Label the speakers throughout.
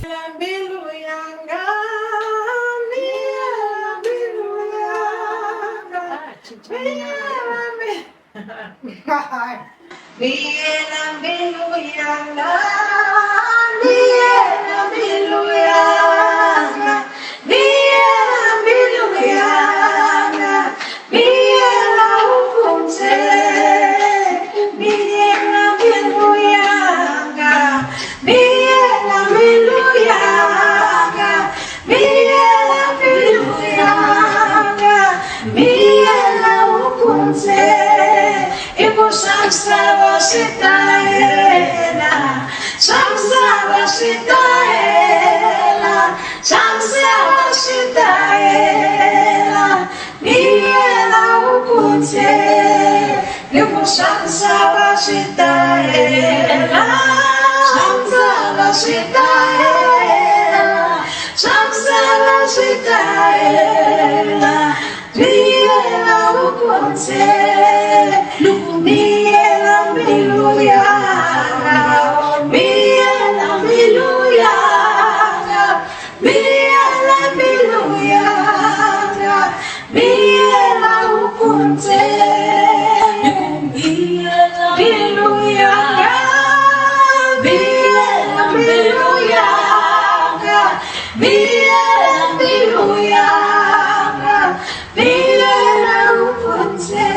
Speaker 1: Biluyanga, Mia Biluyanga, Mia Biluyanga, Mia Biluyanga, Mia Biluyanga, Mia Ukunte, Mia Biluyanga, Mia Biluyanga, Mia Biluyanga, Mia Ukunte, Ibu Samsara Sitaela, Samsara Sitaela, Samsara Sitaela, Mia Ukunte, Ibu Samsara Sitaela, Samsara Sitaela, Samsara Sitaela, Mia Ukunte, Mia Biluyanga, Mia Biluyanga, Mia Biluyanga, Mia Ukunte, Mia Biluyanga, Mia Biluyanga, Mia Biluyanga, Mia Ukunte.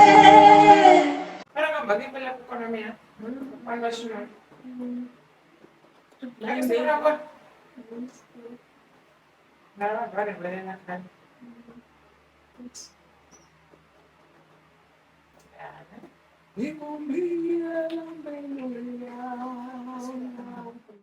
Speaker 1: Parang ang bagay pala ko na niya. Paano siya? Lagi sila ako. Parang wala na kan. Di mo bilang